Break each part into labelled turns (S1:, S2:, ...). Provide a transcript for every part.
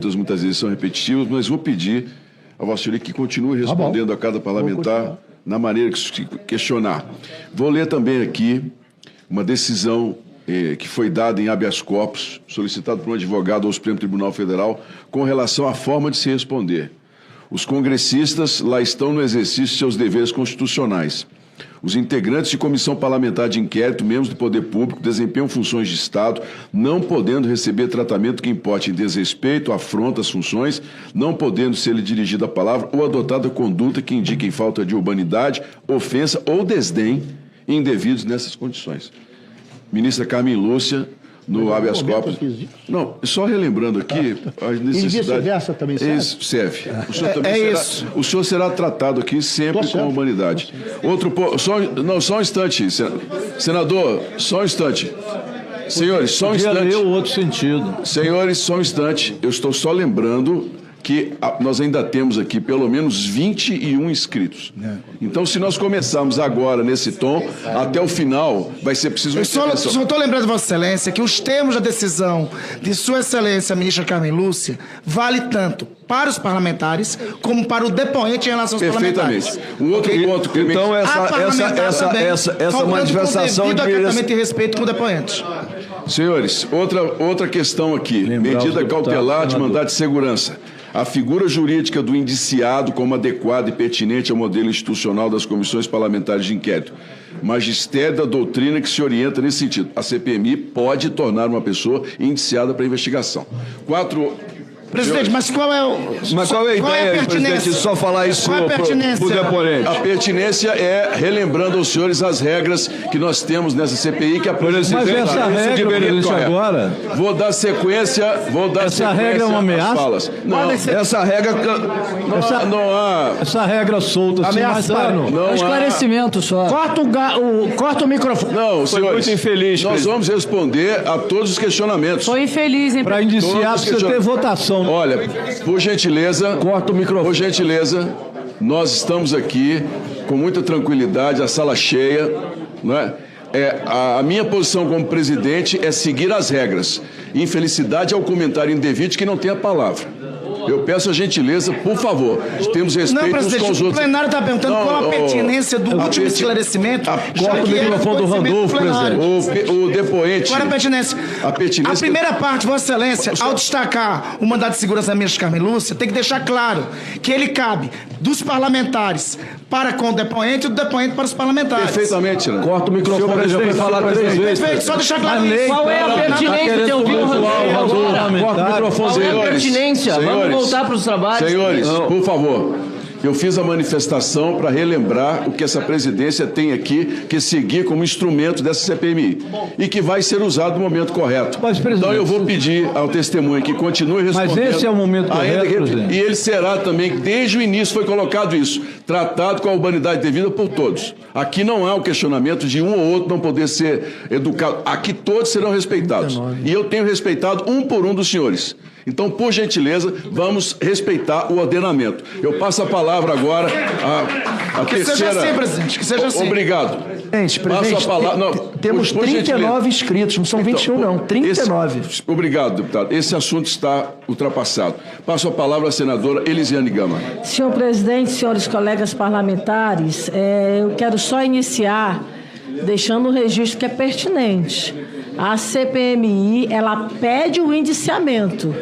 S1: Muitas vezes são repetitivas, mas vou pedir a Vossa Senhoria que continue respondendo a cada parlamentar na maneira que se questionar. Vou ler também aqui uma decisão que foi dada em habeas corpus, solicitado por um advogado ao Supremo Tribunal Federal, com relação à forma de se responder. Os congressistas lá estão no exercício de seus deveres constitucionais. Os integrantes de comissão parlamentar de inquérito, membros do poder público, desempenham funções de Estado, não podendo receber tratamento que importe em desrespeito, afronta às funções, não podendo ser-lhe dirigida a palavra ou adotada conduta que indique em falta de urbanidade, ofensa ou desdém indevidos nessas condições. Ministra Carmen Lúcia, no habeas corpus. Não, só relembrando aqui a necessidade.
S2: Vice-versa também serve?
S1: O senhor também o senhor será tratado aqui sempre com a humanidade. Só um instante, senador, só um instante. Senhores, só um instante.
S2: Podia ler o outro sentido.
S1: Senhores, só um instante. Eu estou só lembrando que nós ainda temos aqui pelo menos 21 inscritos. Então, se nós começarmos agora nesse tom, até o final, vai ser preciso...
S3: Eu só estou lembrando, Vossa Excelência, que os termos da decisão de Sua Excelência, a ministra Carmen Lúcia, vale tanto para os parlamentares como para o depoente em relação aos parlamentares.
S1: Perfeitamente. Um outro ponto, Clemente.
S2: Então, essa manifestação
S3: de acatamento e respeito com o depoente.
S1: Senhores, outra questão aqui. Medida cautelar de mandado de segurança. A figura jurídica do indiciado como adequada e pertinente ao modelo institucional das comissões parlamentares de inquérito. Magistério da doutrina que se orienta nesse sentido. A CPMI pode tornar uma pessoa indiciada para investigação.
S3: Presidente, mas qual é a ideia, presidente, de
S2: só falar isso para o deponente?
S1: A pertinência é, relembrando aos senhores as regras que nós temos nessa CPI, que a
S2: presidente... Mas essa regra, agora...
S1: Vou dar sequência
S2: essa regra é uma ameaça?
S1: Falas. Não,
S2: essa regra...
S1: Não há...
S2: Essa regra solta, ameaçando.
S4: Não esclarecimento só.
S3: Corta o microfone.
S1: Não, senhores,
S2: muito infeliz,
S1: nós vamos responder a todos os questionamentos.
S4: Foi infeliz, hein?
S2: Para indiciar, precisa ter votação.
S1: Olha, por gentileza...
S2: Corta o microfone.
S1: Por gentileza, nós estamos aqui com muita tranquilidade, a sala cheia, não é? A minha posição como presidente é seguir as regras. Infelicidade é o comentário indevido que não tem a palavra. Eu peço a gentileza, por favor, temos respeito uns com os outros.
S3: O plenário está perguntando qual a pertinência do último esclarecimento.
S2: Corta o microfone do Randolfo, presidente.
S1: O depoente...
S3: Qual é a pertinência? A primeira parte, Vossa Excelência, ao destacar o mandado de segurança da ministra Carmen Lúcia, tem que deixar claro que ele cabe dos parlamentares para com o depoente e do depoente para os parlamentares.
S1: Perfeitamente, senador.
S2: Corta o microfone, presidente, falar 3 vezes.
S3: Perfeito, só deixar claro.
S4: Qual é a pertinência de ouvir o Randolfo?
S2: Corta o microfone.
S4: Qual é a pertinência? Vamos voltar para os trabalhos.
S1: Senhores, por favor, eu fiz a manifestação para relembrar o que essa presidência tem aqui que seguir como instrumento dessa CPMI e que vai ser usado no momento correto.
S2: Mas,
S1: então eu vou pedir ao testemunho que continue respondendo.
S2: Mas esse é o momento correto, presidente.
S1: E ele será também, desde o início foi colocado isso, tratado com a urbanidade devida por todos. Aqui não há o questionamento de um ou outro não poder ser educado. Aqui todos serão respeitados. E eu tenho respeitado um por um dos senhores. Então, por gentileza, vamos respeitar o ordenamento. Eu passo a palavra agora à terceira...
S3: Que seja assim, presidente, que seja assim.
S1: Obrigado.
S5: Presidente,
S1: passo a palavra... Não,
S5: temos 39 inscritos, não são 21 não, 39.
S1: Obrigado, deputado. Esse assunto está ultrapassado. Passo a palavra à senadora Elisiane Gama.
S4: Senhor presidente, senhores colegas parlamentares, eu quero só iniciar deixando um registro que é pertinente. A CPMI, ela pede o indiciamento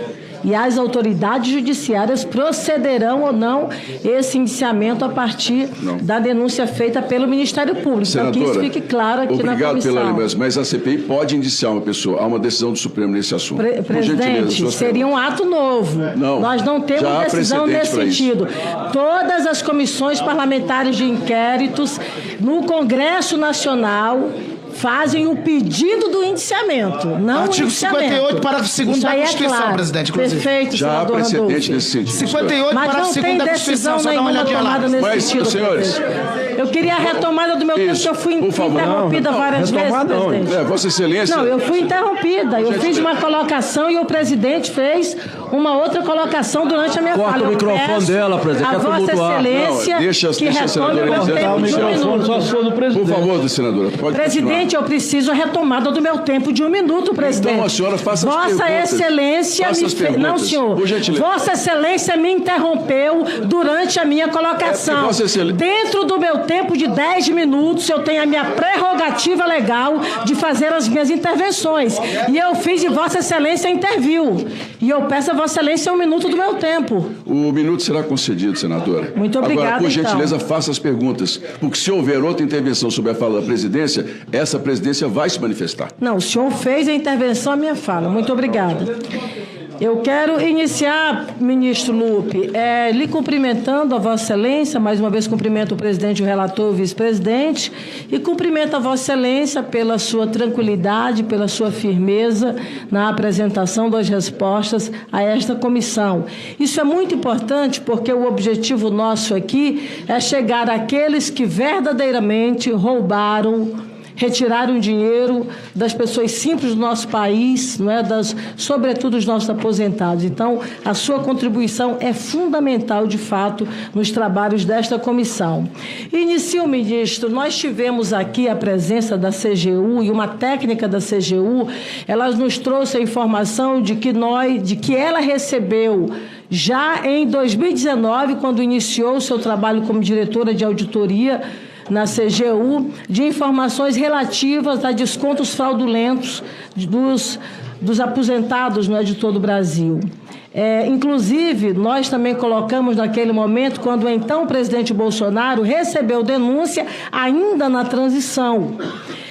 S4: e as autoridades judiciárias procederão ou não esse indiciamento a partir da denúncia feita pelo Ministério Público.
S1: Senadora,
S4: então, que isso fique claro aqui na comissão.
S1: Obrigado pela lembrança, mas a CPI pode indiciar uma pessoa. Há uma decisão do Supremo nesse assunto.
S4: Presidente, seria um ato novo. Nós não temos decisão nesse sentido. Todas as comissões parlamentares de inquéritos no Congresso Nacional fazem o pedido do indiciamento, não
S3: Artigo
S4: o indiciamento.
S3: 58, parágrafo 2º da Constituição,
S4: claro.
S3: presidente, inclusive.
S4: Perfeito,
S1: já há precedente nesse sentido.
S3: 58, parágrafo 2º da Constituição, só dá uma olhadinha lá.
S4: Nesse sentido,
S1: senhores...
S4: Eu queria a retomada do meu tempo, que eu fui interrompida várias vezes, presidente.
S1: Vossa Excelência...
S4: Não, eu fui interrompida. Eu fiz uma colocação e o presidente fez uma outra colocação durante a minha fala.
S2: Corta o microfone dela, presidente.
S4: A Vossa Excelência, que retome o meu tempo de 1 minuto.
S1: Por favor, senadora, pode
S4: Presidente,
S1: continuar.
S4: eu preciso a retomada do meu tempo de 1 minuto, presidente.
S1: Então, a senhora faça as perguntas.
S4: Vossa Excelência
S1: Faça as perguntas.
S4: Não, senhor.
S1: Por gentileza.
S4: Vossa Excelência me interrompeu durante a minha colocação.
S1: Vossa Excelência...
S4: Dentro do meu tempo de 10 minutos, eu tenho a minha prerrogativa legal de fazer as minhas intervenções. E eu fiz e Vossa Excelência interviu. E eu peço a Vossa Excelência 1 minuto do meu tempo.
S1: O minuto será concedido, senadora.
S4: Muito obrigada,
S1: Agora, por gentileza,
S4: então.
S1: faça as perguntas. Porque se houver outra intervenção sobre a fala da presidência, essa presidência vai se manifestar.
S4: Não, o senhor fez a intervenção à minha fala. Muito obrigada. Eu quero iniciar, ministro Lupe, lhe cumprimentando a Vossa Excelência, mais uma vez cumprimento o presidente, o relator, o vice-presidente, e cumprimento a Vossa Excelência pela sua tranquilidade, pela sua firmeza na apresentação das respostas a esta comissão. Isso é muito importante porque o objetivo nosso aqui é chegar àqueles que verdadeiramente roubaram, retiraram dinheiro das pessoas simples do nosso país, não é? Sobretudo dos nossos aposentados. Então, a sua contribuição é fundamental, de fato, nos trabalhos desta comissão. Inicio, ministro, nós tivemos aqui a presença da CGU e uma técnica da CGU, ela nos trouxe a informação de que ela recebeu já em 2019, quando iniciou o seu trabalho como diretora de auditoria na CGU, de informações relativas a descontos fraudulentos dos aposentados, não é, de todo o Brasil. Inclusive, nós também colocamos naquele momento, quando o então presidente Bolsonaro recebeu denúncia ainda na transição.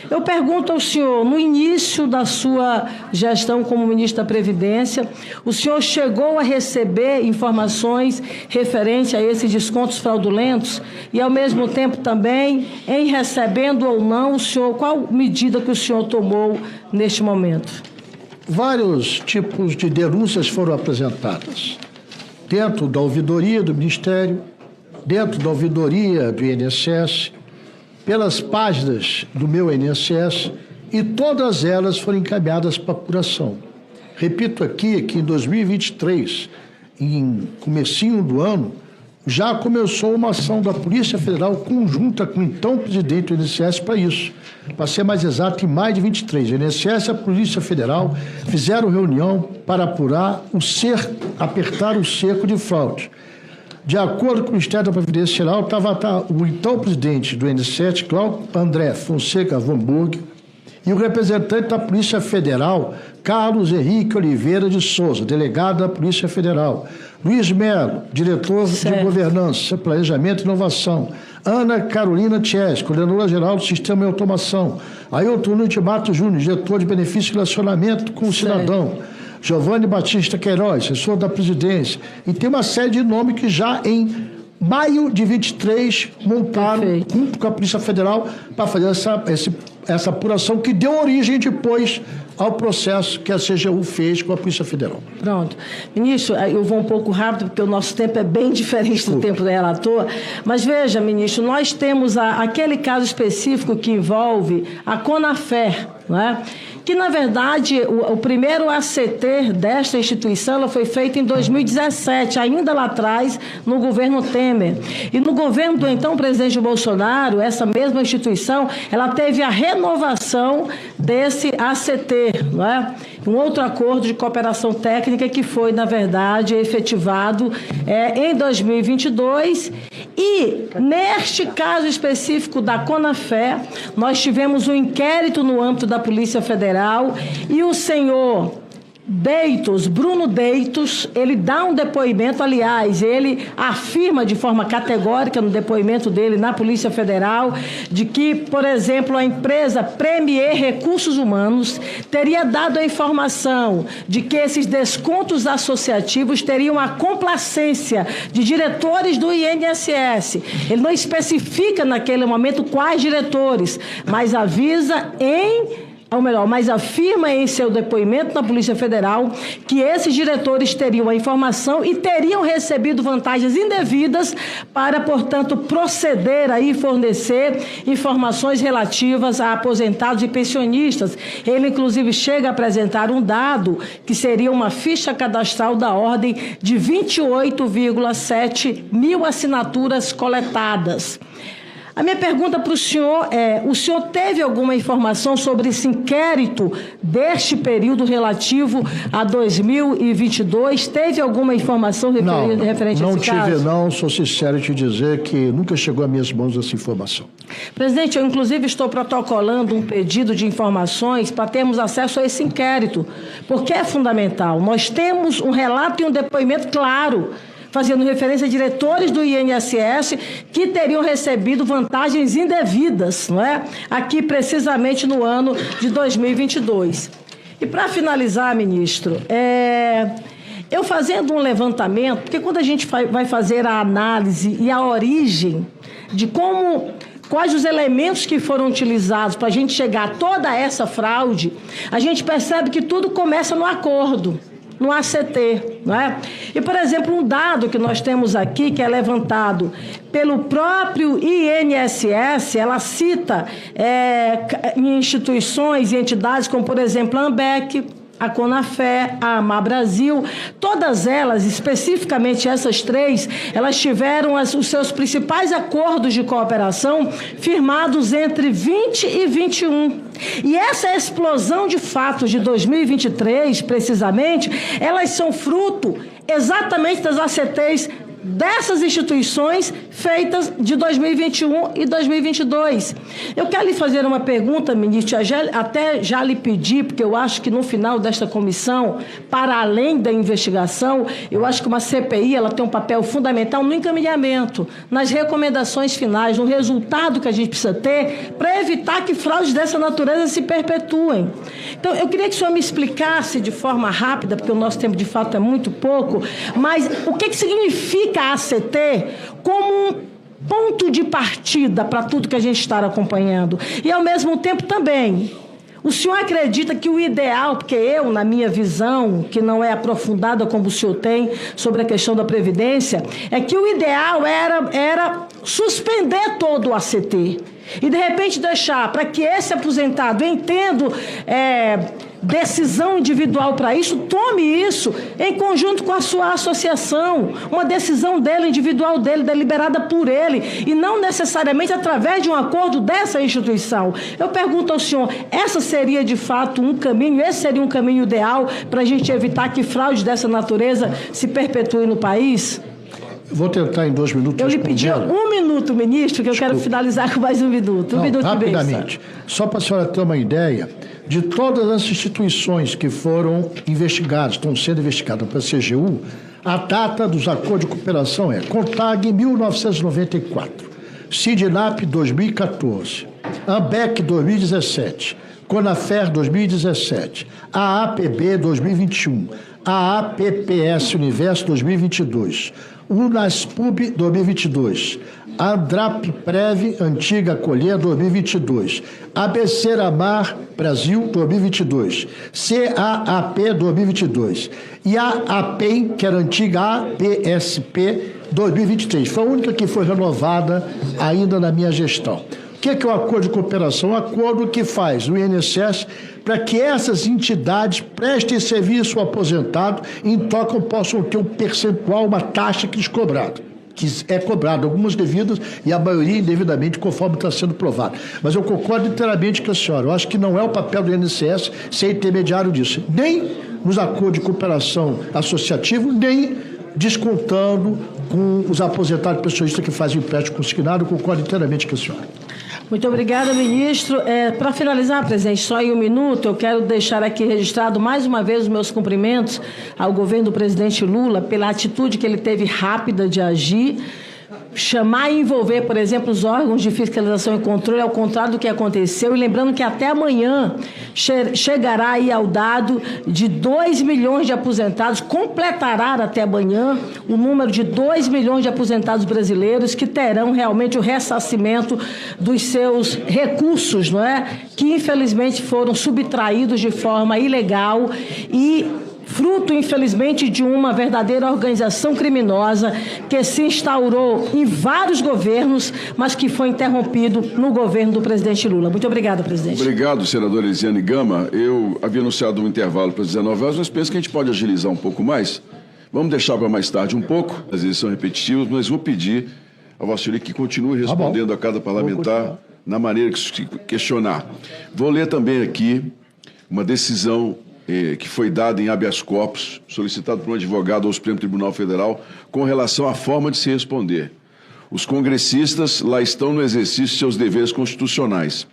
S4: Eu pergunto ao senhor, no início da sua gestão como ministro da Previdência, o senhor chegou a receber informações referentes a esses descontos fraudulentos e, ao mesmo tempo, também, em recebendo ou não, qual medida que o senhor tomou neste momento?
S6: Vários tipos de denúncias foram apresentadas dentro da ouvidoria do Ministério, dentro da ouvidoria do INSS, pelas páginas do meu INSS, e todas elas foram encaminhadas para apuração. Repito aqui que em 2023, em comecinho do ano, já começou uma ação da Polícia Federal conjunta com o então presidente do INSS para isso. Para ser mais exato, em maio de 23, o INSS e a Polícia Federal fizeram reunião para apurar apertar o cerco de fraude. De acordo com o Ministério da Previdência Geral, estava o então presidente do INSS, Cláudio André Fonseca Vamburg, e o representante da Polícia Federal, Carlos Henrique Oliveira de Souza, delegado da Polícia Federal, Luiz Melo, diretor de Governança, Planejamento e Inovação, Ana Carolina Tches, coordenadora-geral do Sistema de Automação, Ailton Nunes de Matos Júnior, diretor de Benefício e Relacionamento com o Cidadão, Giovanni Batista Queiroz, assessor da presidência, e tem uma série de nomes que já em maio de 23 montaram, junto com a Polícia Federal, para fazer essa apuração que deu origem depois ao processo que a CGU fez com a Polícia Federal.
S4: Pronto. Ministro, eu vou um pouco rápido, porque o nosso tempo é bem diferente do tempo do relator, mas veja, ministro, nós temos aquele caso específico que envolve a Conafer, não é? Que, na verdade, o primeiro ACT desta instituição ela foi feito em 2017, ainda lá atrás, no governo Temer. E no governo do então presidente Bolsonaro, essa mesma instituição, ela teve a renovação desse ACT, não é? Um outro acordo de cooperação técnica que foi, na verdade, efetivado em 2022. E, neste caso específico da Conafer, nós tivemos um inquérito no âmbito da Polícia Federal e o senhor Bruno Deitos, ele dá um depoimento, aliás, ele afirma de forma categórica no depoimento dele na Polícia Federal, de que, por exemplo, a empresa Premier Recursos Humanos teria dado a informação de que esses descontos associativos teriam a complacência de diretores do INSS. Ele não especifica naquele momento quais diretores, mas avisa mas afirma em seu depoimento na Polícia Federal que esses diretores teriam a informação e teriam recebido vantagens indevidas para, portanto, proceder a fornecer informações relativas a aposentados e pensionistas. Ele, inclusive, chega a apresentar um dado que seria uma ficha cadastral da ordem de 28,7 mil assinaturas coletadas. A minha pergunta para o senhor é: o senhor teve alguma informação sobre esse inquérito deste período relativo a 2022? Teve alguma informação referente a esse caso?
S6: Não tive, não. Sou sincero em te dizer que nunca chegou a minhas mãos essa informação.
S4: Presidente, eu inclusive estou protocolando um pedido de informações para termos acesso a esse inquérito, porque é fundamental. Nós temos um relato e um depoimento claro, fazendo referência a diretores do INSS que teriam recebido vantagens indevidas, não é? Aqui, precisamente no ano de 2022. E, para finalizar, ministro, eu fazendo um levantamento, porque quando a gente vai fazer a análise e a origem de quais os elementos que foram utilizados para a gente chegar a toda essa fraude, a gente percebe que tudo começa no acordo, no ACT, não é? E, por exemplo, um dado que nós temos aqui, que é levantado pelo próprio INSS, ela cita instituições e entidades como, por exemplo, a AMBEC, a Conafé, a Amar Brasil, todas elas, especificamente essas três, elas tiveram os seus principais acordos de cooperação firmados entre 20 e 21. E essa explosão de fatos de 2023, precisamente, elas são fruto exatamente das ACTs dessas instituições feitas de 2021 e 2022. Eu quero lhe fazer uma pergunta, ministro, até já lhe pedi, porque eu acho que no final desta comissão, para além da investigação, eu acho que uma CPI ela tem um papel fundamental no encaminhamento, nas recomendações finais, no resultado que a gente precisa ter para evitar que fraudes dessa natureza se perpetuem. Então, eu queria que o senhor me explicasse de forma rápida, porque o nosso tempo de fato é muito pouco, mas o que significa a ACT como um ponto de partida para tudo que a gente está acompanhando. E, ao mesmo tempo, também, o senhor acredita que o ideal, porque eu, na minha visão, que não é aprofundada como o senhor tem sobre a questão da Previdência, é que o ideal era suspender todo o ACT e, de repente, deixar para que esse aposentado, entendo decisão individual para isso, tome isso em conjunto com a sua associação, uma decisão dele, individual dele, deliberada por ele, e não necessariamente através de um acordo dessa instituição. Eu pergunto ao senhor, essa seria de fato um caminho, esse seria um caminho ideal para a gente evitar que fraude dessa natureza se perpetue no país?
S6: Vou tentar em 2 minutos.
S4: Eu lhe pedi 1 minuto, ministro, que eu quero finalizar com mais 1 minuto.
S6: Rapidamente. Só para a senhora ter uma ideia, de todas as instituições que foram investigadas, estão sendo investigadas pela CGU, a data dos acordos de cooperação é CONTAG 1994, CIDNAP 2014, AMBEC 2017, CONAFER 2017, AAPB 2021, AAPPS Universo 2022, Unaspub 2022, Andrapprev Antiga Colher 2022, ABC-Amar Brasil 2022, CAAP 2022 e a APEM, que era antiga APSP 2023. Foi a única que foi renovada ainda na minha gestão. O que é o acordo de cooperação? Um acordo que faz o INSS para que essas entidades prestem serviço ao aposentado e em troca possam ter um percentual, uma taxa que é cobrado, algumas devidas e a maioria indevidamente, conforme está sendo provado. Mas eu concordo inteiramente com a senhora. Eu acho que não é o papel do INSS ser intermediário disso, nem nos acordos de cooperação associativo, nem descontando com os aposentados pensionistas que fazem empréstimo consignado. Eu concordo inteiramente com a senhora.
S4: Muito obrigada, ministro. Para finalizar, presidente, só em 1 minuto, eu quero deixar aqui registrado mais uma vez os meus cumprimentos ao governo do presidente Lula pela atitude que ele teve rápida de agir, chamar e envolver, por exemplo, os órgãos de fiscalização e controle, ao contrário do que aconteceu, e lembrando que até amanhã chegará aí ao dado de 2 milhões de aposentados, completará até amanhã o número de 2 milhões de aposentados brasileiros que terão realmente o ressarcimento dos seus recursos, não é? Que infelizmente foram subtraídos de forma ilegal e fruto, infelizmente, de uma verdadeira organização criminosa que se instaurou em vários governos, mas que foi interrompido no governo do presidente Lula. Muito obrigada, presidente.
S1: Obrigado, senadora Elisiane Gama. Eu havia anunciado um intervalo para as 19 horas, mas penso que a gente pode agilizar um pouco mais. Vamos deixar para mais tarde um pouco, as vezes são repetitivas, mas vou pedir a Vossa Senhoria que continue respondendo a cada parlamentar na maneira que questionar. Vou ler também aqui uma decisão que foi dada em habeas corpus, solicitado por um advogado ao Supremo Tribunal Federal, com relação à forma de se responder. Os congressistas lá estão no exercício de seus deveres constitucionais.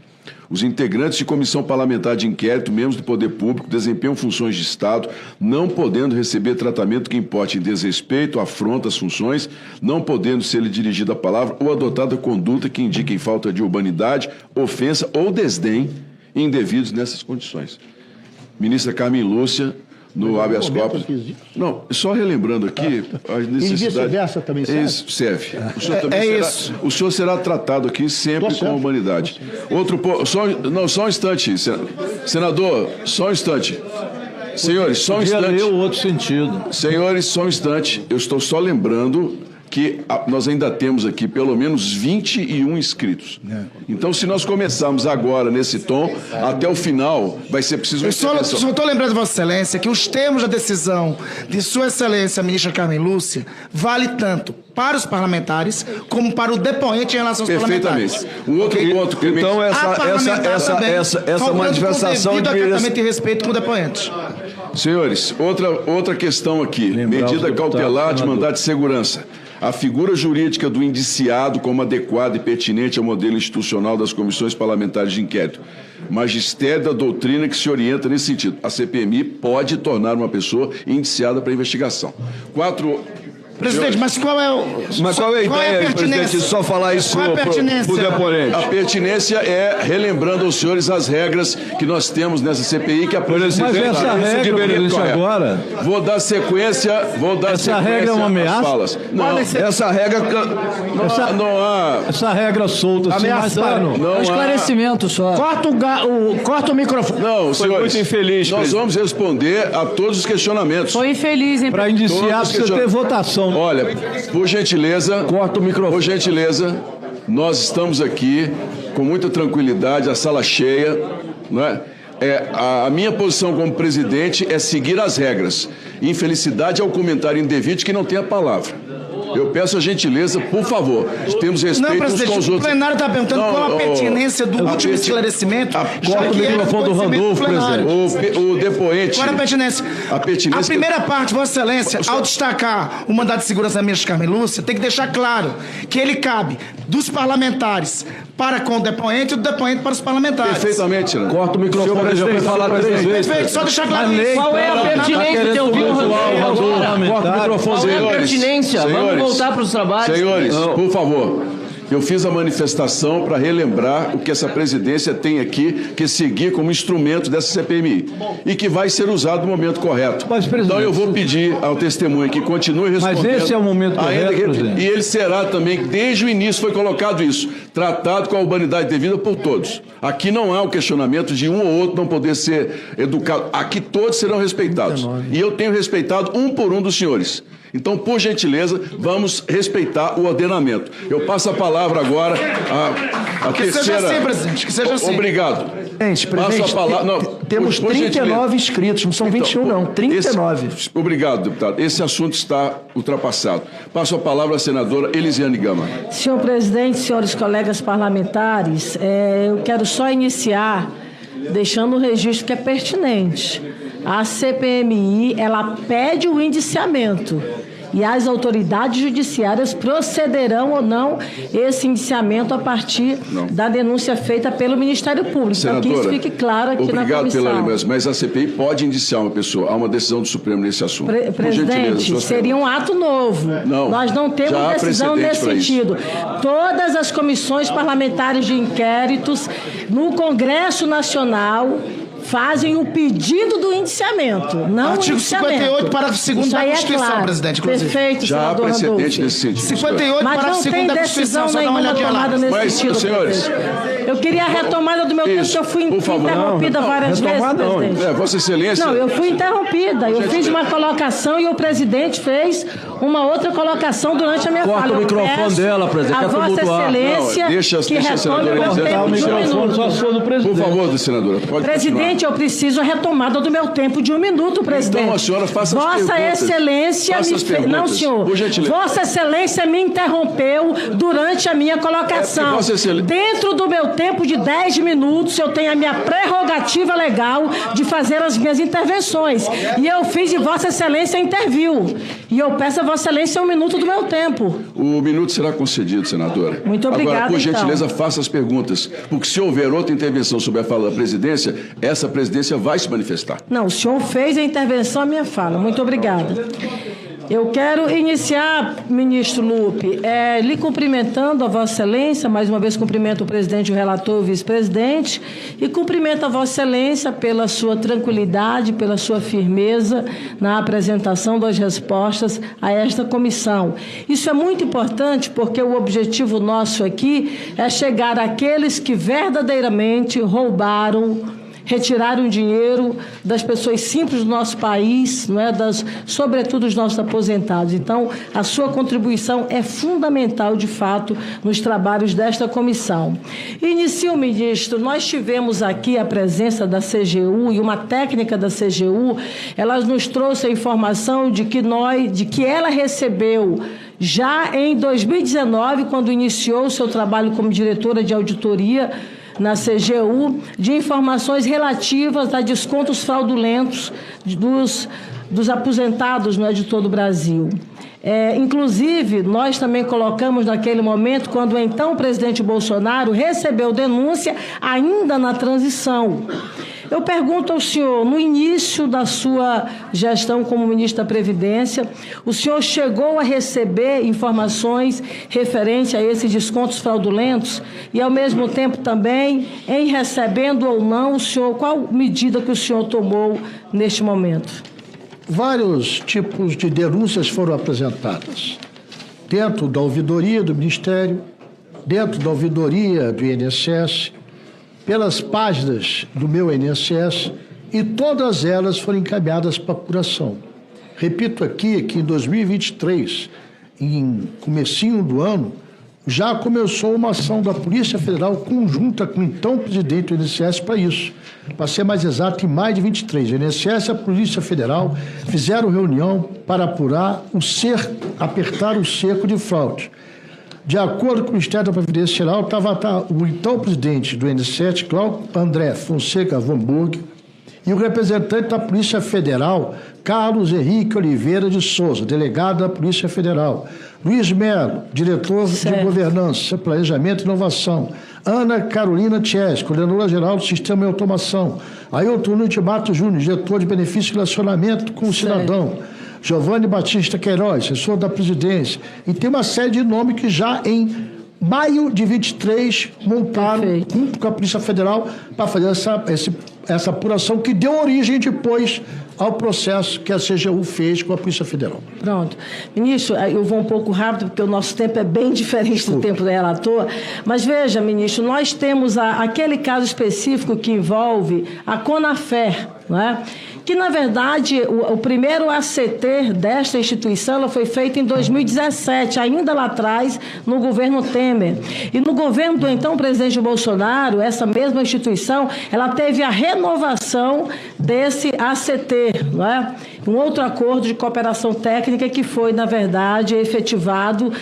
S1: Os integrantes de comissão parlamentar de inquérito, membros do poder público, desempenham funções de Estado, não podendo receber tratamento que importe em desrespeito, afronta às funções, não podendo ser-lhe dirigida a palavra ou adotada conduta que indique falta de urbanidade, ofensa ou desdém indevidos nessas condições. Ministra Carmen Lúcia, no habeas corpus. Não, só relembrando aqui a necessidade. E vice-versa também serve? Serve. O senhor também o senhor será tratado aqui sempre com a humanidade. Só um instante, senador, só um instante. Senhores, só um instante.
S2: Leu outro sentido.
S1: Senhores, só um instante. Eu estou só lembrando que nós ainda temos aqui pelo menos 21 inscritos. Então, se nós começarmos agora nesse tom, até o final, vai ser preciso...
S3: Eu só estou lembrando, Vossa Excelência, que os termos da decisão de Sua Excelência, a ministra Carmen Lúcia, vale tanto para os parlamentares como para o depoente em relação aos parlamentares.
S1: Perfeitamente. Um outro ponto... Que
S2: então, essa manifestação
S3: de tratamento e respeito com o depoente.
S1: Senhores, outra questão aqui. Medida cautelar de mandado de segurança. A figura jurídica do indiciado como adequada e pertinente ao modelo institucional das comissões parlamentares de inquérito. Magistério da doutrina que se orienta nesse sentido. A CPMI pode tornar uma pessoa indiciada para investigação.
S3: Presidente, mas qual é a
S2: ideia, presidente, de só falar isso para o deponente?
S1: A pertinência é relembrando aos senhores as regras que nós temos nessa CPI, que a
S2: presidente... Mas essa regra, presidente, agora...
S1: Vou dar sequência...
S2: Essa regra é uma ameaça?
S1: Não, essa regra... Não há...
S2: Essa regra solta,
S3: ameaçando.
S2: Não há
S3: esclarecimento só. Corta o microfone.
S1: Não,
S2: foi
S1: senhores,
S2: muito infeliz,
S1: nós vamos responder a todos os questionamentos.
S4: Foi infeliz, hein?
S2: Para indiciar, precisa ter votação.
S1: Olha, por gentileza...
S2: Corta o microfone.
S1: Por gentileza, nós estamos aqui com muita tranquilidade, a sala cheia, não é? A minha posição como presidente é seguir as regras. Infelicidade é o comentário indevido que não tem a palavra. Eu peço a gentileza, por favor, temos respeito uns com os outros.
S3: O plenário está perguntando qual a pertinência do último esclarecimento.
S2: Corta o microfone do Randolfo, presidente.
S1: O depoente...
S3: Qual é a pertinência? A primeira parte, Vossa Excelência, ao destacar o mandado de segurança da ministra Carmen Lúcia, tem que deixar claro que ele cabe dos parlamentares para com o depoente e do depoente para os parlamentares.
S1: Perfeitamente, né?
S2: Corta o microfone, já foi falar 3 vezes.
S3: Perfeito, só deixar claro isso.
S7: Qual é a pertinência de ouvir o Randolfo agora?
S2: Corta o microfone.
S7: Qual é a pertinência? Vamos voltar para os trabalhos.
S1: Senhores, por favor, eu fiz a manifestação para relembrar o que essa presidência tem aqui que seguir como instrumento dessa CPMI e que vai ser usado no momento correto.
S2: Mas,
S1: então eu vou pedir ao testemunho que continue respondendo.
S2: Mas esse é o momento correto, presidente.
S1: E ele será também, desde o início foi colocado isso, tratado com a urbanidade devida por todos. Aqui não há o questionamento de um ou outro não poder ser educado. Aqui todos serão respeitados. E eu tenho respeitado um por um dos senhores. Então, por gentileza, vamos respeitar o ordenamento. Eu passo a palavra agora à terceira...
S3: Que seja assim, presidente, que seja assim.
S1: Obrigado.
S5: Presidente,
S1: passo a palavra... Não,
S5: temos 39 inscritos, não são 21 não, 39.
S1: Obrigado, deputado. Esse assunto está ultrapassado. Passo a palavra à senadora Elisiane Gama.
S4: Senhor presidente, senhores colegas parlamentares, eu quero só iniciar deixando um registro que é pertinente. A CPMI, ela pede o indiciamento e as autoridades judiciárias procederão ou não esse indiciamento a partir da denúncia feita pelo Ministério Público.
S1: Senadora,
S4: então, que isso fique claro aqui na comissão.
S1: Obrigado pela lembrança, mas a CPI pode indiciar uma pessoa. Há uma decisão do Supremo nesse assunto.
S4: Presidente, seria um ato novo.
S1: Não,
S4: nós não temos decisão nesse sentido. Todas as comissões parlamentares de inquéritos no Congresso Nacional fazem o pedido do indiciamento, não
S3: Artigo
S4: o indiciamento.
S3: 58, parágrafo 2º da Constituição, claro. Presidente, inclusive.
S4: Perfeito,
S1: já há precedente nesse sentido.
S3: 58, parágrafo 2º da Constituição, só dá uma olhadinha lá.
S4: Nesse sentido,
S1: senhores...
S4: Eu queria a retomada do meu tempo, que eu fui interrompida várias vezes, presidente.
S1: Vossa Excelência...
S4: Não, eu fui interrompida. Eu fiz uma colocação e o presidente fez uma outra colocação durante a minha fala.
S2: Corta o microfone dela, presidente.
S4: A Vossa Excelência que retome o meu tempo de 1 minuto.
S1: Por favor, senadora, pode
S4: Presidente, eu preciso a retomada do meu tempo de 1 minuto, presidente.
S1: Então, a senhora faça as perguntas.
S4: Vossa Excelência
S1: Não,
S4: senhor.
S1: Por gentileza.
S4: Vossa Excelência me interrompeu durante a minha colocação. Dentro do meu tempo de 10 minutos, eu tenho a minha prerrogativa legal de fazer as minhas intervenções. E eu fiz e Vossa Excelência interviu. E eu peço a Vossa Excelência 1 minuto do meu tempo.
S1: O minuto será concedido, senadora.
S4: Muito obrigada.
S1: Agora, por gentileza, faça as perguntas. Porque se houver outra intervenção sobre a fala da presidência, essa presidência vai se manifestar.
S4: Não, o senhor fez a intervenção à minha fala. Muito obrigada. Eu quero iniciar, ministro Lupe, lhe cumprimentando a Vossa Excelência, mais uma vez cumprimento o presidente, o relator e o vice-presidente, e cumprimento a Vossa Excelência pela sua tranquilidade, pela sua firmeza na apresentação das respostas a esta comissão. Isso é muito importante porque o objetivo nosso aqui é chegar àqueles que verdadeiramente roubaram, retiraram dinheiro das pessoas simples do nosso país, não é? Sobretudo dos nossos aposentados. Então, a sua contribuição é fundamental, de fato, nos trabalhos desta comissão. Inicio, ministro, nós tivemos aqui a presença da CGU e uma técnica da CGU, ela nos trouxe a informação de que ela recebeu já em 2019, quando iniciou o seu trabalho como diretora de auditoria na CGU, de informações relativas a descontos fraudulentos dos aposentados, não é, de todo o Brasil. Inclusive, nós também colocamos naquele momento, quando então o presidente Bolsonaro recebeu denúncia ainda na transição. Eu pergunto ao senhor, no início da sua gestão como ministro da Previdência, o senhor chegou a receber informações referentes a esses descontos fraudulentos? E, ao mesmo tempo, também, em recebendo ou não, qual medida que o senhor tomou neste momento?
S6: Vários tipos de denúncias foram apresentadas. Dentro da ouvidoria do Ministério, dentro da ouvidoria do INSS, pelas páginas do meu INSS, e todas elas foram encaminhadas para apuração. Repito aqui que em 2023, em comecinho do ano, já começou uma ação da Polícia Federal conjunta com o então presidente do INSS para isso. Para ser mais exato, em maio de 23, o INSS e a Polícia Federal fizeram reunião para apurar apertar o cerco de fraude. De acordo com o Ministério da Previdência Geral, estava o então presidente do INSS, Cláudio André Fonseca Vamburg, e o representante da Polícia Federal, Carlos Henrique Oliveira de Souza, delegado da Polícia Federal, Luiz Melo, diretor de Governança, Planejamento e Inovação, Ana Carolina Tches, coordenadora-geral do Sistema de Automação, Ailton Nunes Matos Júnior, diretor de Benefício e Relacionamento com o Cidadão, Giovanni Batista Queiroz, assessor da presidência, e tem uma série de nomes que já em maio de 23 montaram junto com a Polícia Federal para fazer essa apuração que deu origem depois ao processo que a CGU fez com a Polícia Federal.
S4: Pronto. Ministro, eu vou um pouco rápido, porque o nosso tempo é bem diferente do tempo do relator, mas veja, ministro, nós temos aquele caso específico que envolve a Conafer, não é? Que, na verdade, o primeiro ACT desta instituição ela foi feito em 2017, ainda lá atrás, no governo Temer. E no governo do então presidente Bolsonaro, essa mesma instituição, ela teve a renovação desse ACT, não é? Um outro acordo de cooperação técnica que foi, na verdade, efetivado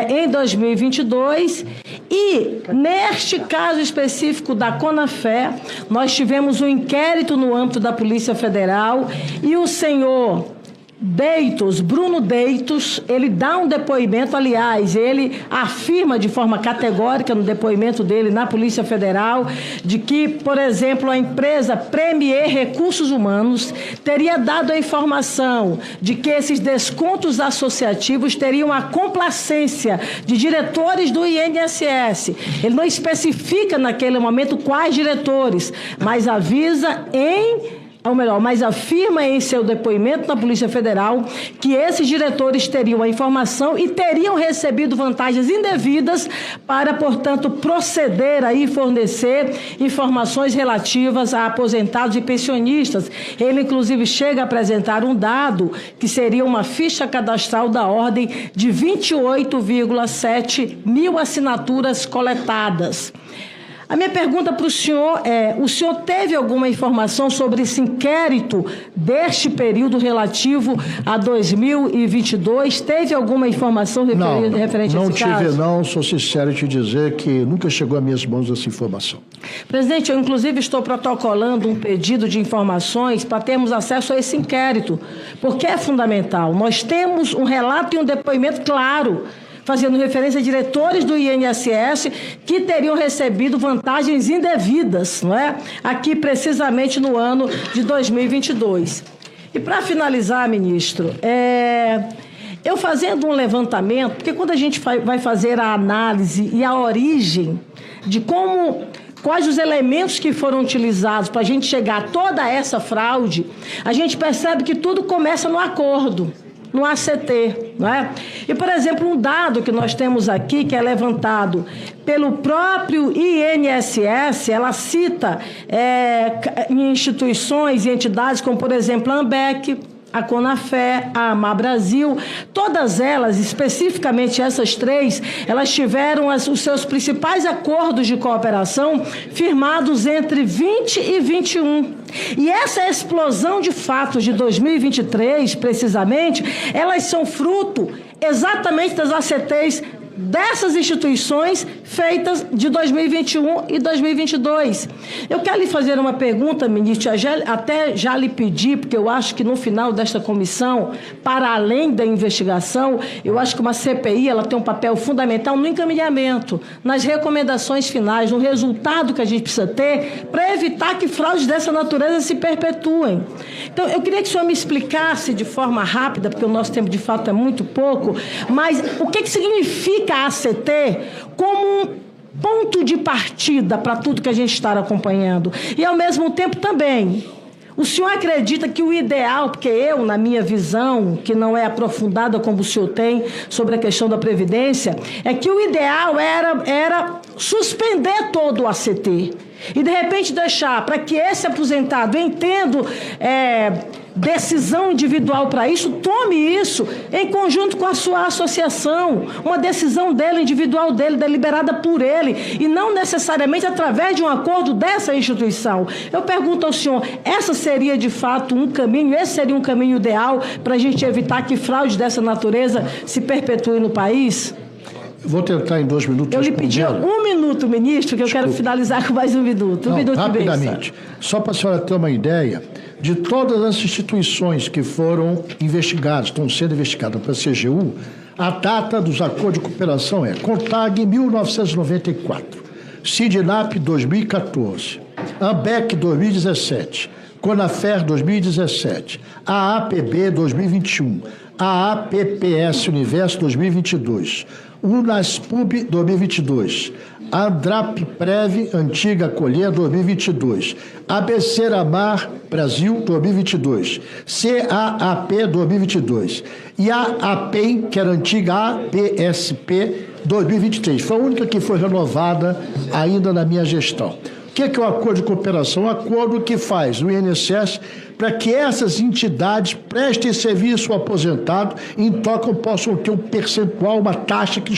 S4: em 2022. E, neste caso específico da Conafer, nós tivemos um inquérito no âmbito da Polícia Federal e o senhor Bruno Deitos, ele dá um depoimento, aliás, ele afirma de forma categórica no depoimento dele na Polícia Federal, de que, por exemplo, a empresa Premier Recursos Humanos teria dado a informação de que esses descontos associativos teriam a complacência de diretores do INSS. Ele não especifica naquele momento quais diretores, mas afirma em seu depoimento na Polícia Federal que esses diretores teriam a informação e teriam recebido vantagens indevidas para, portanto, proceder a fornecer informações relativas a aposentados e pensionistas. Ele, inclusive, chega a apresentar um dado que seria uma ficha cadastral da ordem de 28,7 mil assinaturas coletadas. A minha pergunta para o senhor é: o senhor teve alguma informação sobre esse inquérito deste período relativo a 2022? Teve alguma informação referente a esse caso?
S6: Não tive, não. Sou sincero em te dizer que nunca chegou a minhas mãos essa informação.
S4: Presidente, eu inclusive estou protocolando um pedido de informações para termos acesso a esse inquérito, porque é fundamental. Nós temos um relato e um depoimento claro, fazendo referência a diretores do INSS que teriam recebido vantagens indevidas, não é? Aqui, precisamente no ano de 2022. E, para finalizar, ministro, eu fazendo um levantamento, porque quando a gente vai fazer a análise e a origem de quais os elementos que foram utilizados para a gente chegar a toda essa fraude, a gente percebe que tudo começa no acordo, no ACT, não é? E, por exemplo, um dado que nós temos aqui, que é levantado pelo próprio INSS, ela cita em instituições e entidades como, por exemplo, a AMBEC, a Conafé, a Amar Brasil, todas elas, especificamente essas três, elas tiveram os seus principais acordos de cooperação firmados entre 20 e 21. E essa explosão de fatos de 2023, precisamente, elas são fruto exatamente das ACTs dessas instituições feitas de 2021 e 2022. Eu quero lhe fazer uma pergunta, ministro, até já lhe pedi, porque eu acho que no final desta comissão, para além da investigação, eu acho que uma CPI ela tem um papel fundamental no encaminhamento, nas recomendações finais, no resultado que a gente precisa ter para evitar que fraudes dessa natureza se perpetuem. Então, eu queria que o senhor me explicasse de forma rápida, porque o nosso tempo de fato é muito pouco, mas o que significa a ACT como um ponto de partida para tudo que a gente está acompanhando. E, ao mesmo tempo, também, o senhor acredita que o ideal, porque eu, na minha visão, que não é aprofundada como o senhor tem sobre a questão da Previdência, é que o ideal era suspender todo o ACT e, de repente, deixar para que esse aposentado, entendo decisão individual para isso, tome isso em conjunto com a sua associação, uma decisão dele, individual dele, deliberada por ele, e não necessariamente através de um acordo dessa instituição. Eu pergunto ao senhor, essa seria de fato um caminho, esse seria um caminho ideal para a gente evitar que fraude dessa natureza se perpetue no país?
S6: Vou tentar em 2 minutos.
S4: Eu lhe pedi 1 minuto, ministro, que eu quero finalizar com mais 1 minuto.
S6: Rapidamente. Só para a senhora ter uma ideia, de todas as instituições que foram investigadas, estão sendo investigadas pela CGU, a data dos acordos de cooperação é CONTAG 1994, SIDNAP 2014, AMBEC 2017, CONAFER 2017, AAPB 2021, AAPPS Universo 2022, UNASPUB 2022, ANDRAPPREV Antiga Colher 2022, ABC-Amar Brasil 2022, CAAP 2022 e a APEM, que era a antiga APSP 2023. Foi a única que foi renovada ainda na minha gestão. O que é o acordo de cooperação? Um acordo que faz o INSS para que essas entidades prestem serviço ao aposentado e, em troca, possam ter um percentual, uma taxa que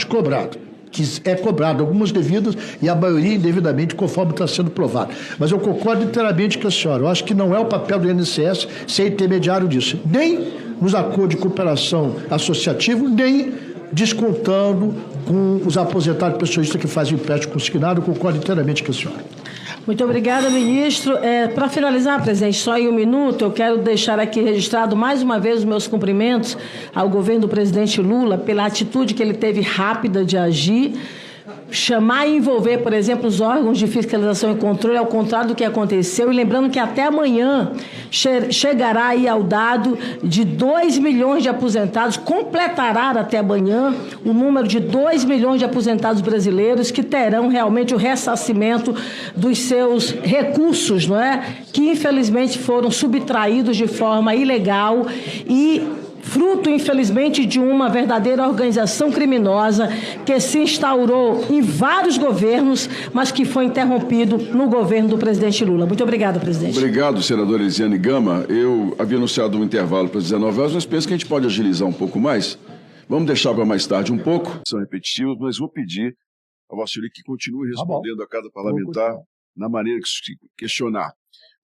S6: é cobrado, algumas devidas e a maioria indevidamente, conforme está sendo provado. Mas eu concordo inteiramente com a senhora. Eu acho que não é o papel do INSS ser intermediário disso, nem nos acordos de cooperação associativo, nem descontando com os aposentados pensionistas que fazem empréstimo consignado. Eu concordo inteiramente com a senhora.
S4: Muito obrigada, ministro. Para finalizar, presidente, só em um minuto, eu quero deixar aqui registrado mais uma vez os meus cumprimentos ao governo do presidente Lula pela atitude que ele teve rápida de agir, chamar e envolver, por exemplo, os órgãos de fiscalização e controle, ao contrário do que aconteceu, e lembrando que até amanhã chegará aí ao dado de 2 milhões de aposentados, completará até amanhã o número de 2 milhões de aposentados brasileiros que terão realmente o ressarcimento dos seus recursos, não é? Que infelizmente foram subtraídos de forma ilegal e fruto, infelizmente, de uma verdadeira organização criminosa que se instaurou em vários governos, mas que foi interrompido no governo do presidente Lula. Muito obrigada, presidente.
S1: Obrigado, senadora Elisiane Gama. Eu havia anunciado um intervalo para 19 horas, mas penso que a gente pode agilizar um pouco mais. Vamos deixar para mais tarde um pouco. São repetitivos, mas vou pedir ao Vossa Senhoria que continue respondendo a cada parlamentar na maneira que se questionar.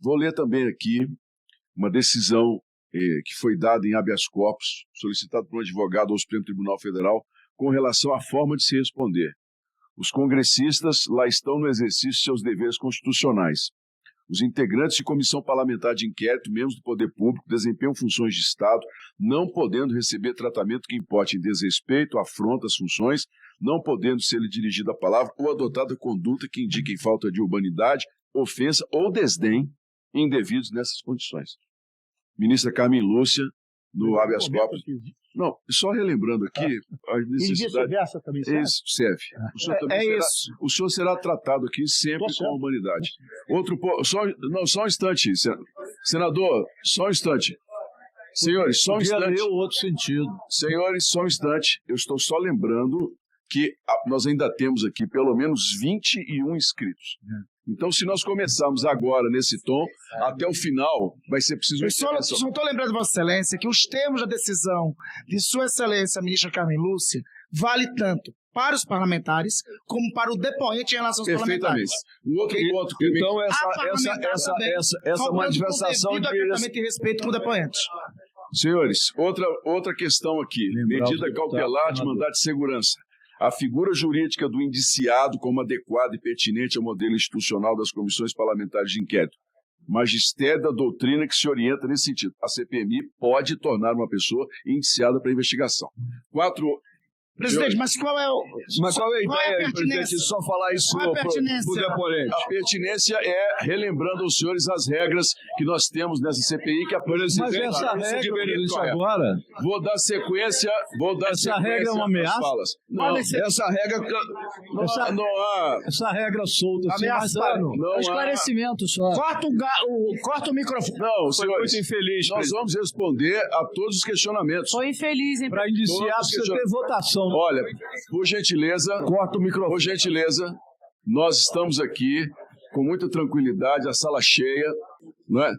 S1: Vou ler também aqui uma decisão que foi dada em habeas corpus, solicitado por um advogado ao Supremo Tribunal Federal, com relação à forma de se responder. Os congressistas lá estão no exercício de seus deveres constitucionais. Os integrantes de comissão parlamentar de inquérito, membros do poder público, desempenham funções de Estado, não podendo receber tratamento que importe em desrespeito, afronta às funções, não podendo ser-lhe dirigida a palavra ou adotada conduta que indique falta de urbanidade, ofensa ou desdém indevidos nessas condições. Ministra Carmen Lúcia, no habeas corpus. Não, só relembrando aqui a necessidade.
S6: Também
S1: serve. O senhor, o senhor será tratado aqui sempre com a humanidade. Só um instante, senador, só um instante. Senhores, só um instante.
S6: outro sentido.
S1: Senhores, só um instante. Eu estou só lembrando que nós ainda temos aqui pelo menos 21 inscritos. Então, se nós começarmos agora nesse tom, até o final vai ser preciso...
S3: Eu só estou lembrando, Vossa Excelência, que os termos da decisão de Sua Excelência, a ministra Carmen Lúcia, vale tanto para os parlamentares como para o depoente em relação aos parlamentares.
S1: Um outro ponto que...
S2: Então, essa manifestação
S3: de respeito com o depoente.
S1: Senhores, outra questão aqui. Medida cautelar de mandado de segurança. A figura jurídica do indiciado como adequada e pertinente ao modelo institucional das comissões parlamentares de inquérito. Magistério da doutrina que se orienta nesse sentido. A CPMI pode tornar uma pessoa indiciada para investigação.
S3: Presidente, mas qual é a
S2: ideia, presidente? Só falar isso para o deponente.
S1: A pertinência é relembrando aos senhores as regras que nós temos nessa CPI, que a presidente...
S6: Mas essa regra, isso agora...
S1: Vou dar sequência...
S6: Essa regra é uma ameaça?
S1: Não,
S2: essa regra...
S1: Não há...
S6: Essa regra solta...
S3: Ameaçando.
S6: Não esclarecimento só.
S3: Corta o microfone.
S1: Não, senhores,
S2: muito infeliz.
S1: Nós vamos responder a todos os questionamentos.
S7: Foi infeliz, hein?
S6: Para indiciar, precisa ter votação.
S1: Olha, por gentileza,
S6: corta o microfone.
S1: Por gentileza, nós estamos aqui com muita tranquilidade, a sala cheia, não é?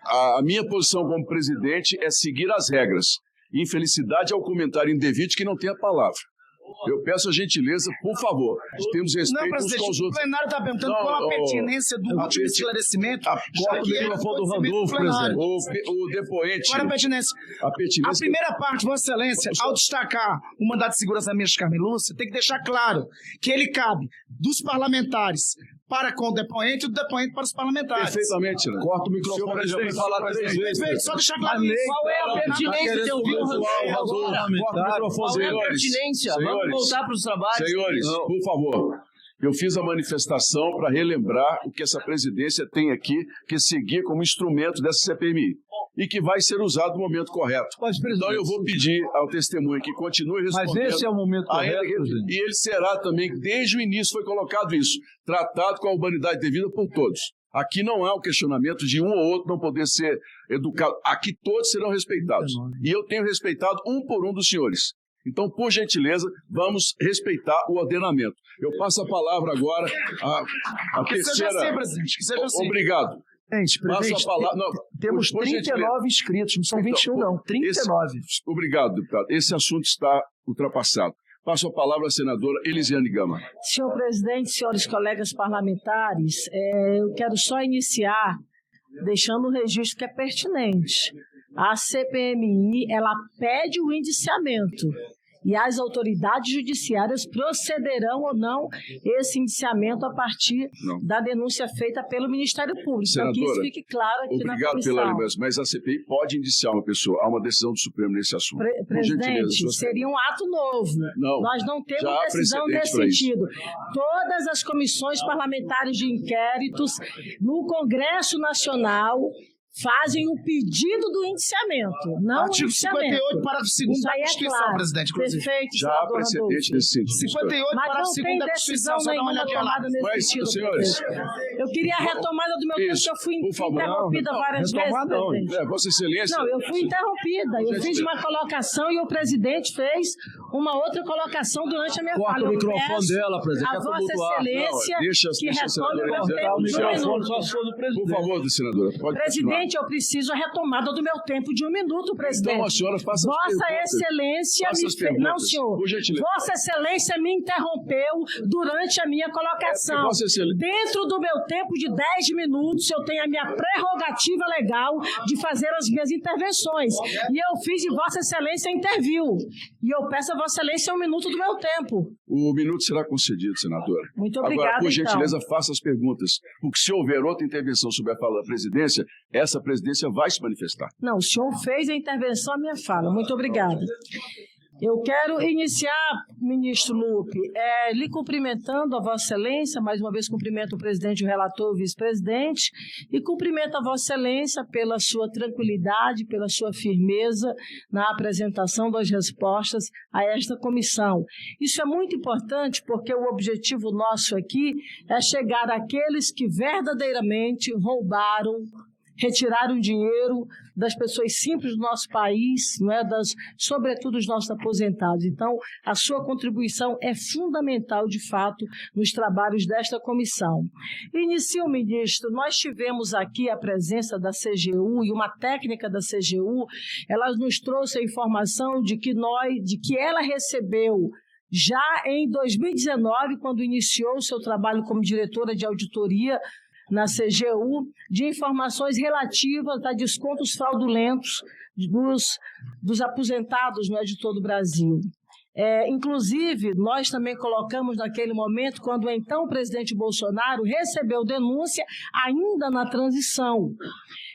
S1: A minha posição como presidente é seguir as regras. Infelicidade é o comentário indevido que não tem a palavra. Eu peço a gentileza, por favor, temos respeito uns com os outros.
S3: O plenário está perguntando qual a pertinência do último esclarecimento.
S6: Corta o microfone do Randolfo, presidente.
S1: O depoente...
S3: Qual a pertinência? A primeira parte, Vossa Excelência, ao destacar o mandato de segurança da ministra Carmen Lúcia, tem que deixar claro que ele cabe dos parlamentares para com o depoente e do depoente para os parlamentares.
S1: Perfeitamente, né?
S6: Corta o microfone.
S2: Presidente, falar 3 vezes.
S3: Só deixar claro
S7: qual é a pertinência de ouvir o
S6: Randolfo?
S7: Qual é a pertinência? Vamos voltar para os trabalhos.
S1: Senhores, por favor. Eu fiz a manifestação para relembrar o que essa presidência tem aqui que seguir como instrumento dessa CPMI e que vai ser usado no momento correto. Então eu vou pedir ao testemunho que continue respondendo.
S6: Mas esse é o momento correto, presidente.
S1: E ele será também, desde o início foi colocado isso, tratado com a urbanidade devida por todos. Aqui não há o questionamento de um ou outro não poder ser educado. Aqui todos serão respeitados. E eu tenho respeitado um por um dos senhores. Então, por gentileza, vamos respeitar o ordenamento. Eu passo a palavra agora à terceira...
S3: Seja assim, presidente, que seja assim.
S1: Obrigado.
S6: Gente, presidente, temos 39 inscritos, não são 21 não, 39.
S1: Obrigado, deputado. Esse assunto está ultrapassado. Passo a palavra à senadora Elisiane Gama.
S4: Senhor presidente, senhores colegas parlamentares, eu quero só iniciar deixando um registro que é pertinente. A CPMI, ela pede o indiciamento e as autoridades judiciárias procederão ou não esse indiciamento a partir da denúncia feita pelo Ministério Público.
S1: Senadora,
S4: então, que isso fique claro aqui na comissão.
S1: Obrigado pela lembrança, mas a CPI pode indiciar uma pessoa. Há uma decisão do Supremo nesse assunto.
S4: Presidente, seria um ato novo.
S1: Não,
S4: nós não temos
S1: já há
S4: decisão
S1: precedente
S4: nesse sentido. Todas as comissões parlamentares de inquéritos no Congresso Nacional fazem o pedido do indiciamento, não
S3: Artigo
S4: o indiciamento.
S3: 58, parágrafo 2º da Constituição,
S4: claro.
S3: presidente, inclusive.
S4: Perfeito,
S1: Já há precedente nesse sentido.
S3: 58,
S4: mas
S3: parágrafo
S4: não
S3: 2º da
S4: tem
S3: Constituição,
S4: decisão
S3: só dá uma
S4: nenhuma
S3: olhadinha lá.
S4: tomada nesse
S1: Mas,
S4: sentido.
S1: senhores,
S4: presidente. Eu queria a retomada do meu tempo, que eu fui interrompida várias vezes, presidente.
S1: Vossa Excelência...
S4: Não, eu fui interrompida. Eu fiz uma colocação e o presidente fez uma outra colocação durante a minha fala.
S2: Corta o microfone dela, presidente.
S4: A Vossa Excelência que retome o meu tempo de 1 minuto.
S1: Por favor, senadora, pode
S4: Presidente, eu preciso a retomada do meu tempo de 1 minuto, presidente.
S1: Então, a senhora faça as
S4: Vossa
S1: perguntas.
S4: Excelência
S1: Faça
S4: me
S1: as
S4: fez...
S1: perguntas,
S4: Não, senhor.
S1: por gentileza.
S4: Vossa Excelência me interrompeu durante a minha colocação.
S1: Vossa Excelência...
S4: Dentro do meu tempo de 10 minutos, eu tenho a minha prerrogativa legal de fazer as minhas intervenções. E eu fiz e Vossa Excelência interviu. E eu peço a Vossa Excelência 1 minuto do meu tempo.
S1: O minuto será concedido, senadora.
S4: Muito obrigada,
S1: Agora, por gentileza,
S4: então.
S1: faça as perguntas. Porque se houver outra intervenção sobre a fala da presidência, essa presidência vai se manifestar.
S4: Não, o senhor fez a intervenção à minha fala. Muito obrigada. Eu quero iniciar, ministro Lupe, lhe cumprimentando a Vossa Excelência, mais uma vez cumprimento o presidente, o relator, o vice-presidente, e cumprimento a Vossa Excelência pela sua tranquilidade, pela sua firmeza na apresentação das respostas a esta comissão. Isso é muito importante porque o objetivo nosso aqui é chegar àqueles que verdadeiramente roubaram, retiraram dinheiro das pessoas simples do nosso país, não é? Sobretudo dos nossos aposentados. Então, a sua contribuição é fundamental, de fato, nos trabalhos desta comissão. Inicio, ministro, nós tivemos aqui a presença da CGU e uma técnica da CGU, ela nos trouxe a informação de que ela recebeu já em 2019, quando iniciou o seu trabalho como diretora de auditoria na CGU, de informações relativas a descontos fraudulentos dos aposentados, não é, de todo o Brasil. Inclusive, nós também colocamos naquele momento, quando o então presidente Bolsonaro recebeu denúncia ainda na transição.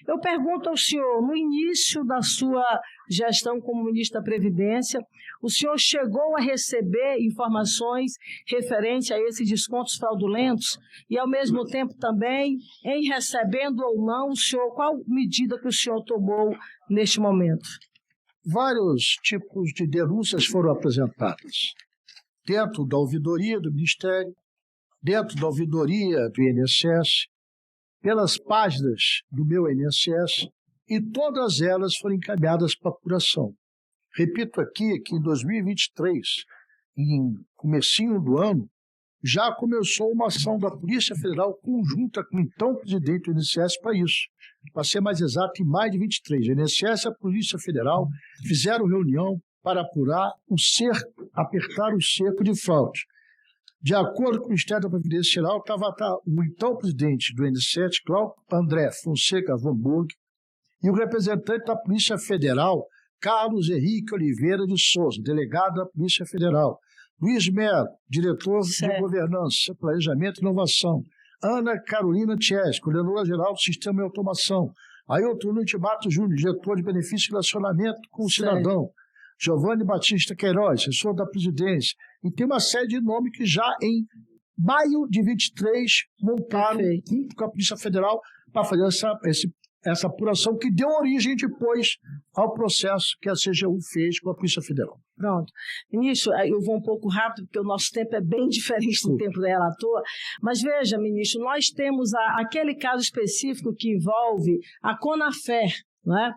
S4: Eu pergunto ao senhor, no início da sua gestão como ministro da Previdência, o senhor chegou a receber informações referentes a esses descontos fraudulentos e, ao mesmo tempo, também, em recebendo ou não, qual medida que o senhor tomou neste momento?
S6: Vários tipos de denúncias foram apresentadas dentro da ouvidoria do Ministério, dentro da ouvidoria do INSS, pelas páginas do meu INSS, e todas elas foram encaminhadas para apuração. Repito aqui que em 2023, em comecinho do ano, já começou uma ação da Polícia Federal conjunta com o então presidente do INSS para isso. Para ser mais exato, em maio de 23, o INSS e a Polícia Federal fizeram reunião para apurar apertar o cerco de fraude. De acordo com o Ministério da Previdência Geral, estava o então presidente do INSS, Cláudio André Fonseca Vanburg, e o representante da Polícia Federal, Carlos Henrique Oliveira de Souza, delegado da Polícia Federal, Luiz Melo, diretor de Governança, Planejamento e Inovação, Ana Carolina Tches, coordenadora-geral do Sistema de Automação, Ailton Nunes Mato Júnior, diretor de Benefício e Relacionamento com o Cidadão, Giovanni Batista Queiroz, assessor da Presidência, e tem uma série de nomes que já em maio de 23 montaram junto com a Polícia Federal para fazer essa apuração que deu origem depois ao processo que a CGU fez com a Polícia Federal.
S4: Pronto. Ministro, eu vou um pouco rápido, porque o nosso tempo é bem diferente do tempo da relatora, mas veja, ministro, nós temos aquele caso específico que envolve a Conafer, não é?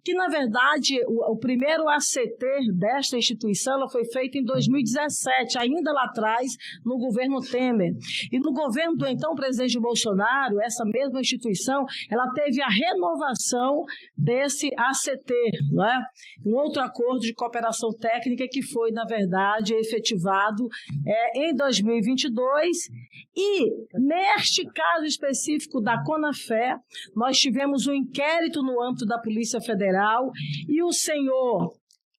S4: Que, na verdade, o primeiro ACT desta instituição ela foi feito em 2017, ainda lá atrás, no governo Temer. E no governo do então presidente Bolsonaro, essa mesma instituição, ela teve a renovação desse ACT, não é? Um outro acordo de cooperação técnica que foi, na verdade, efetivado em 2022. E, neste caso específico da Conafer, nós tivemos um inquérito no âmbito da Polícia Federal e o senhor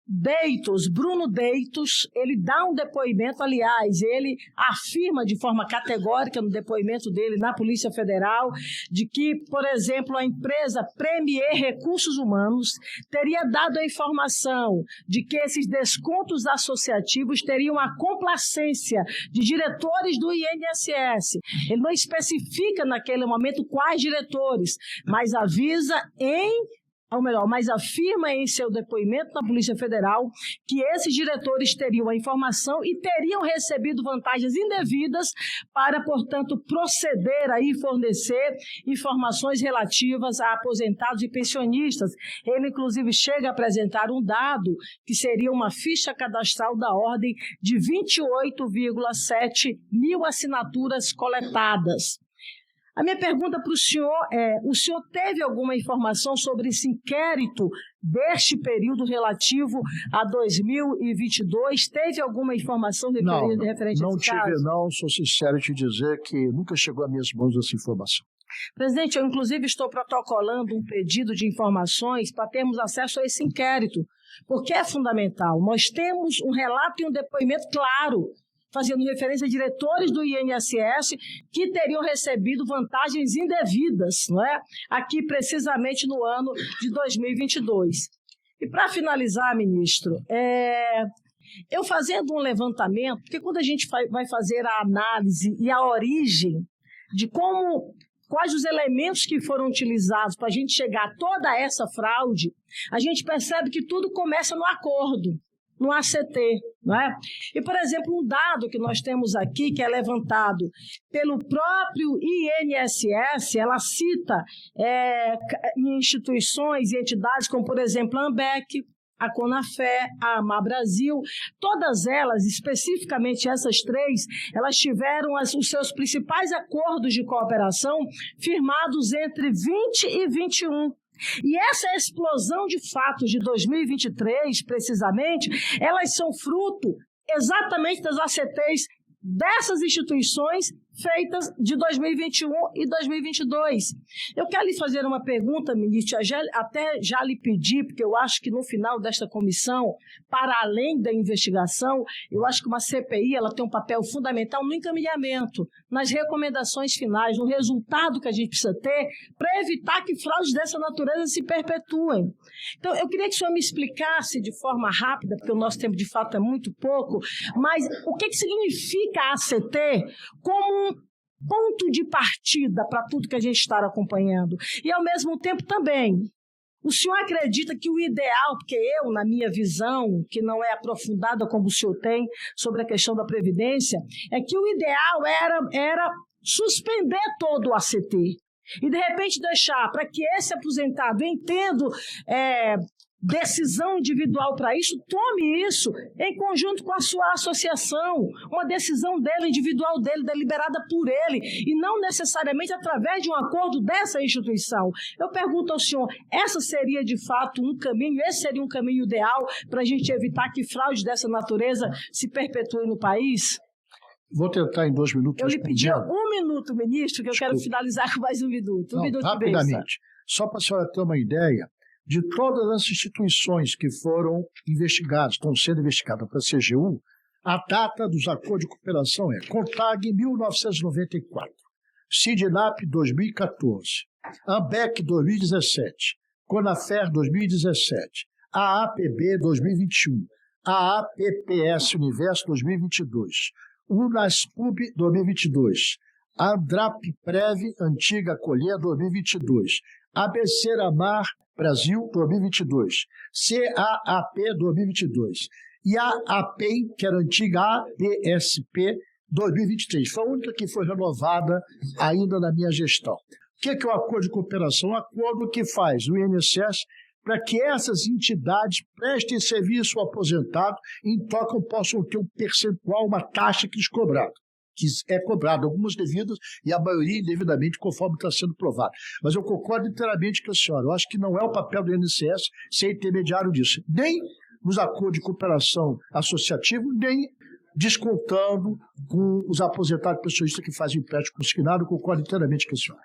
S4: Bruno Deitos, ele dá um depoimento, aliás, ele afirma de forma categórica no depoimento dele na Polícia Federal, de que, por exemplo, a empresa Premier Recursos Humanos teria dado a informação de que esses descontos associativos teriam a complacência de diretores do INSS. Ele não especifica naquele momento quais diretores, mas afirma em seu depoimento na Polícia Federal que esses diretores teriam a informação e teriam recebido vantagens indevidas para, portanto, proceder a fornecer informações relativas a aposentados e pensionistas. Ele, inclusive, chega a apresentar um dado que seria uma ficha cadastral da ordem de 28,7 mil assinaturas coletadas. A minha pergunta para o senhor é: o senhor teve alguma informação sobre esse inquérito deste período relativo a 2022? Teve alguma informação referente a esse caso?
S6: Não tive, não. Sou sincero em te dizer que nunca chegou a minhas mãos essa informação.
S4: Presidente, eu inclusive estou protocolando um pedido de informações para termos acesso a esse inquérito, porque é fundamental. Nós temos um relato e um depoimento claro, fazendo referência a diretores do INSS que teriam recebido vantagens indevidas, não é? Aqui precisamente no ano de 2022. E para finalizar, ministro, eu fazendo um levantamento, porque quando a gente vai fazer a análise e a origem de quais os elementos que foram utilizados para a gente chegar a toda essa fraude, a gente percebe que tudo começa no acordo, no ACT, não é? E, por exemplo, um dado que nós temos aqui, que é levantado pelo próprio INSS, ela cita instituições e entidades como, por exemplo, a AMBEC, a Conafé, a Amar Brasil, todas elas, especificamente essas três, elas tiveram os seus principais acordos de cooperação firmados entre 20 e 21. E essa explosão de fatos de 2023, precisamente, elas são fruto exatamente das ACTs dessas instituições feitas de 2021 e 2022. Eu quero lhe fazer uma pergunta, ministro, até já lhe pedi, porque eu acho que no final desta comissão, para além da investigação, eu acho que uma CPI ela tem um papel fundamental no encaminhamento, nas recomendações finais, no resultado que a gente precisa ter para evitar que fraudes dessa natureza se perpetuem. Então, eu queria que o senhor me explicasse de forma rápida, porque o nosso tempo de fato é muito pouco, mas o que significa a ACT como ponto de partida para tudo que a gente está acompanhando. E, ao mesmo tempo, também, o senhor acredita que o ideal, porque eu, na minha visão, que não é aprofundada como o senhor tem sobre a questão da Previdência, é que o ideal era suspender todo o ACT e, de repente, deixar para que esse aposentado, entendo decisão individual para isso, tome isso em conjunto com a sua associação, uma decisão dele, individual dele, deliberada por ele, e não necessariamente através de um acordo dessa instituição. Eu pergunto ao senhor, essa seria de fato um caminho, esse seria um caminho ideal para a gente evitar que fraudes dessa natureza se perpetuem no país?
S6: Vou tentar em 2 minutos.
S4: Eu lhe pedi 1 minuto, ministro, que eu quero finalizar com mais 1 minuto.
S6: Rapidamente. Só para a senhora ter uma ideia, de todas as instituições que foram investigadas, estão sendo investigadas para a CGU, a data dos acordos de cooperação é CONTAG 1994, CIDNAP 2014, AMBEC 2017, CONAFER 2017, AAPB 2021, AAPPS Universo 2022, UNASPUB 2022, ANDRAPPREV Antiga Colher 2022, ABC-Amar Brasil 2022, CAAP 2022 e a APEM, que era a antiga APSP 2023. Foi a única que foi renovada ainda na minha gestão. O que é o acordo de cooperação? Um acordo que faz o INSS para que essas entidades prestem serviço ao aposentado e em troca possam ter um percentual, uma taxa que lhes cobrado. Que é cobrado, algumas devidas e a maioria indevidamente, conforme está sendo provado. Mas eu concordo inteiramente com a senhora. Eu acho que não é o papel do INSS ser intermediário disso, nem nos acordos de cooperação associativa, nem descontando com os aposentados pensionistas que fazem empréstimo consignado. Eu concordo inteiramente com a senhora.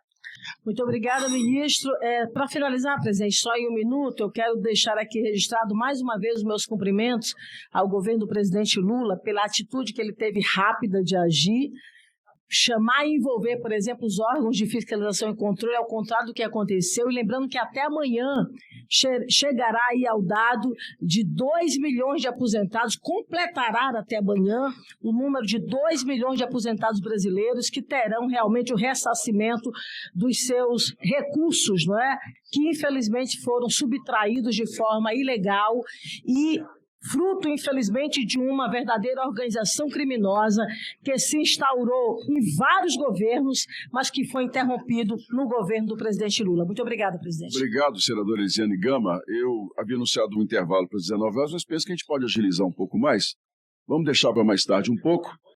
S4: Muito obrigada, ministro. Para finalizar, presidente, só em um minuto, eu quero deixar aqui registrado mais uma vez os meus cumprimentos ao governo do presidente Lula pela atitude que ele teve rápida de agir. Chamar e envolver, por exemplo, os órgãos de fiscalização e controle, ao contrário do que aconteceu, e lembrando que até amanhã chegará aí ao dado de 2 milhões de aposentados, completará até amanhã o número de 2 milhões de aposentados brasileiros que terão realmente o ressarcimento dos seus recursos, não é? Que infelizmente foram subtraídos de forma ilegal e fruto, infelizmente, de uma verdadeira organização criminosa que se instaurou em vários governos, mas que foi interrompido no governo do presidente Lula. Muito obrigada, presidente.
S1: Obrigado, senadora Elisiane Gama. Eu havia anunciado um intervalo para 19 horas, mas penso que a gente pode agilizar um pouco mais. Vamos deixar para mais tarde um pouco.